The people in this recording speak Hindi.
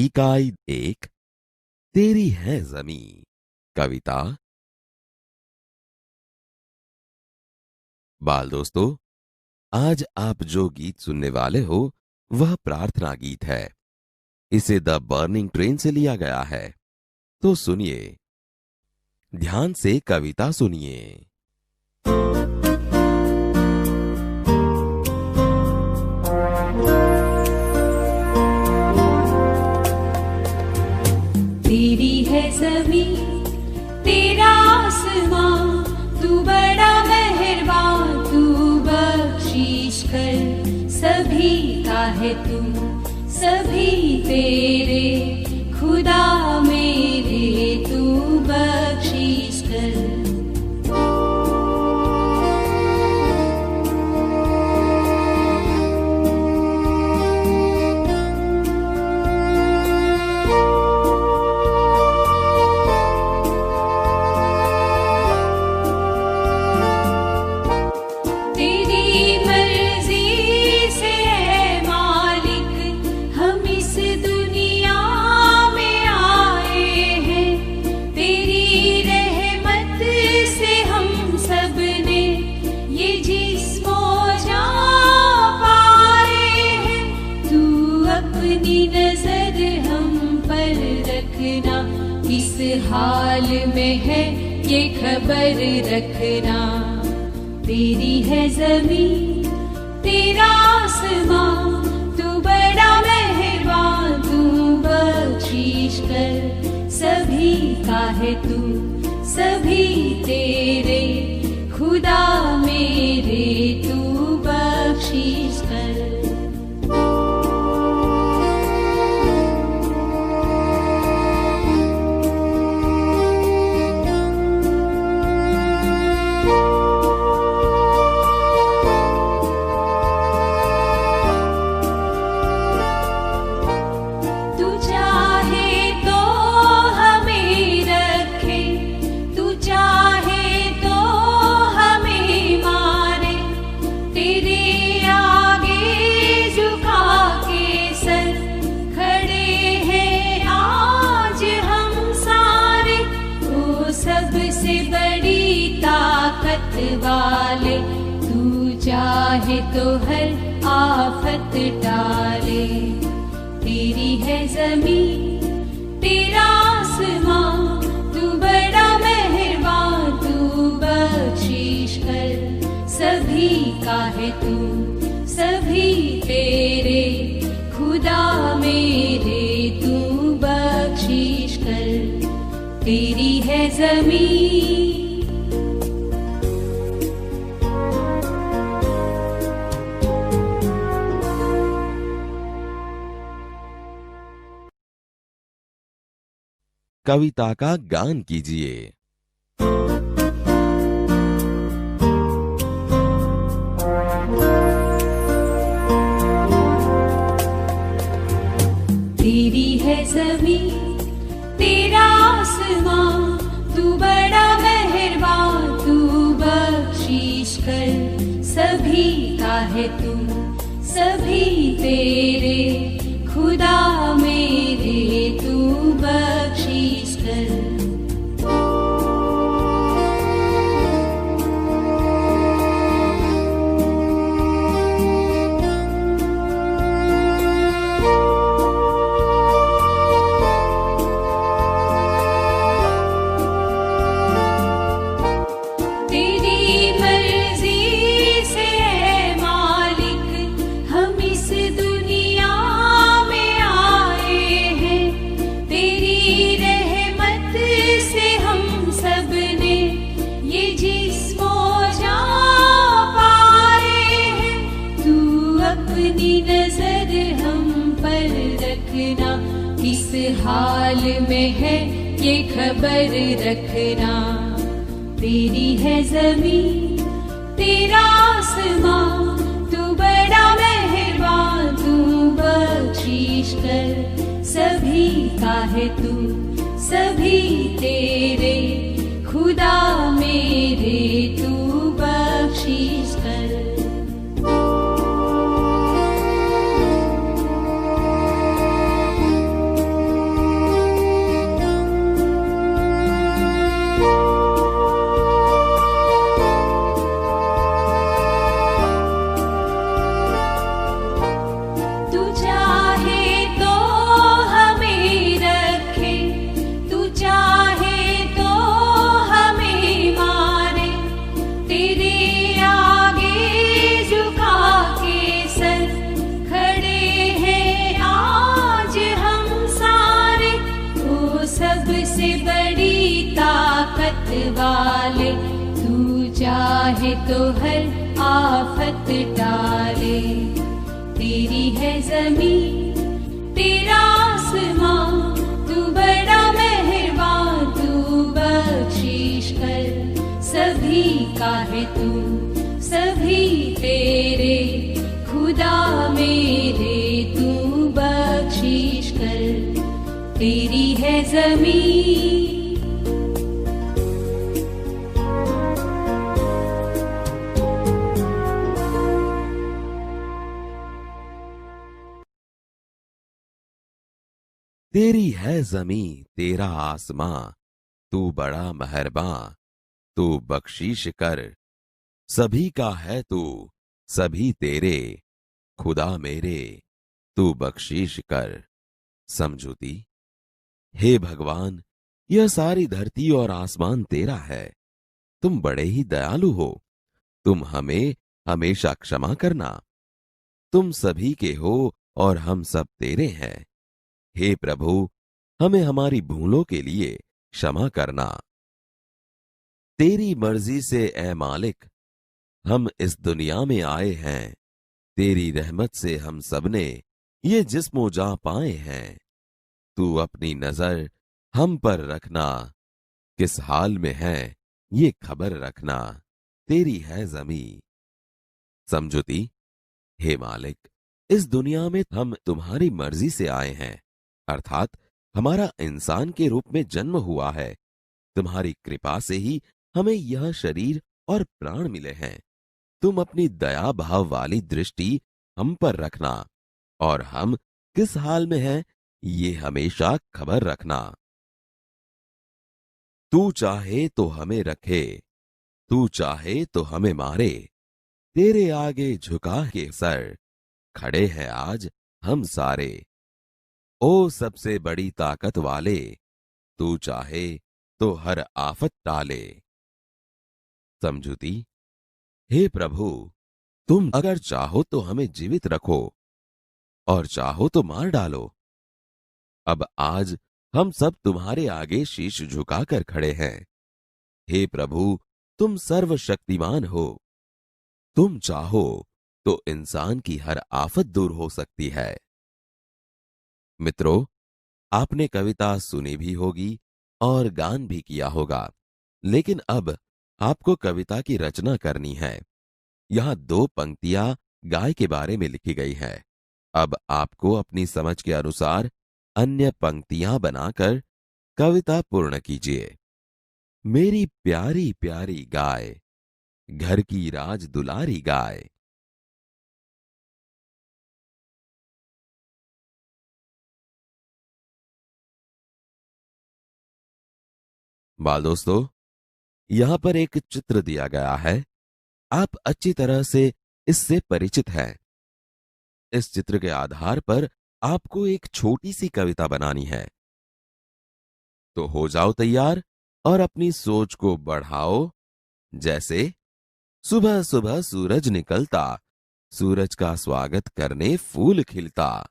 इकाई 1 तेरी है जमीन। कविता। बाल दोस्तों, आज आप जो गीत सुनने वाले हो वह प्रार्थना गीत है। इसे द बर्निंग ट्रेन से लिया गया है। तो सुनिए, ध्यान से कविता सुनिए। तेरी है ज़मीं, तेरा आसमां, तू बड़ा मेहरबान, तू बख्शीश कर सभी का है तू, सभी तेरे खुदा मेरे, तू बख्शीश कर। हाल में है ये खबर रखना, तेरी है ज़मीं, तेरा आसमां, तू बड़ा मेहरबान, तू बख्शीश कर सभी का है तू, सभी तेरे खुदा मेरे, तू बख्शीश कर। वाले तू चाहे तो हर आफत टाले, तेरी है ज़मीं, तेरा आसमां, तू बड़ा मेहरबान, तू बख्शीश कर सभी का है तू, सभी तेरे खुदा मेरे, तू बख्शीश कर, तेरी है ज़मीं। कविता का गान कीजिए। तेरी है ज़मीं, तेरा आसमां, तू बड़ा मेहरबान, तू बख्शीश कर सभी का है तू, सभी तेरे खुदा मेरे, तू बख्शीश कर। हाल में है ये खबर रखना, तेरी है ज़मीं, तेरा आसमां, तू बड़ा मेहरबान, तू बख्शीश कर सभी का है तू, सभी तेरे खुदा मेरे, तू बख्शीश कर। वाले, तू चाहे तो हर आफत टाले। तेरी है जमीन तेरा आसमां, तू बड़ा मेहरबान, तू बख्शिश कर। सभी का है तू, सभी तेरे, खुदा मेरे तू बख्शिश कर। तेरी है जमीन। तेरी है जमीन तेरा आसमां, तू बड़ा मेहरबान, तू बख्शीश कर। सभी का है तू, सभी तेरे, खुदा मेरे तू बख्शीश कर। समझूती। हे भगवान, यह सारी धरती और आसमान तेरा है। तुम बड़े ही दयालु हो। तुम हमें हमेशा क्षमा करना। तुम सभी के हो और हम सब तेरे हैं। हे प्रभु, हमें हमारी भूलों के लिए क्षमा करना। तेरी मर्जी से ए मालिक हम इस दुनिया में आए हैं। तेरी रहमत से हम सबने ये जिस्म जा पाए हैं। तू अपनी नजर हम पर रखना, किस हाल में है ये खबर रखना। तेरी है जमीन। समझुती। हे मालिक, इस दुनिया में हम तुम्हारी मर्जी से आए हैं, अर्थात हमारा इंसान के रूप में जन्म हुआ है। तुम्हारी कृपा से ही हमें यह शरीर और प्राण मिले हैं। तुम अपनी दया भाव वाली दृष्टि हम पर रखना और हम किस हाल में हैं ये हमेशा खबर रखना। तू चाहे तो हमें रखे, तू चाहे तो हमें मारे। तेरे आगे झुका के सर खड़े हैं आज हम सारे। ओ सबसे बड़ी ताकत वाले, तू चाहे तो हर आफत टाले। समझुती। हे प्रभु, तुम अगर चाहो तो हमें जीवित रखो और चाहो तो मार डालो। अब आज हम सब तुम्हारे आगे शीश झुकाकर खड़े हैं। हे प्रभु, तुम सर्वशक्तिमान हो। तुम चाहो तो इंसान की हर आफत दूर हो सकती है। मित्रों, आपने कविता सुनी भी होगी और गान भी किया होगा, लेकिन अब आपको कविता की रचना करनी है। यहां 2 पंक्तियां गाय के बारे में लिखी गई है। अब आपको अपनी समझ के अनुसार अन्य पंक्तियां बनाकर कविता पूर्ण कीजिए। मेरी प्यारी प्यारी गाय, घर की राज दुलारी गाय। बाल दोस्तों, यहां पर एक चित्र दिया गया है। आप अच्छी तरह से इससे परिचित हैं। इस चित्र के आधार पर आपको एक छोटी सी कविता बनानी है। तो हो जाओ तैयार और अपनी सोच को बढ़ाओ। जैसे सुबह सुबह सूरज निकलता, सूरज का स्वागत करने फूल खिलता।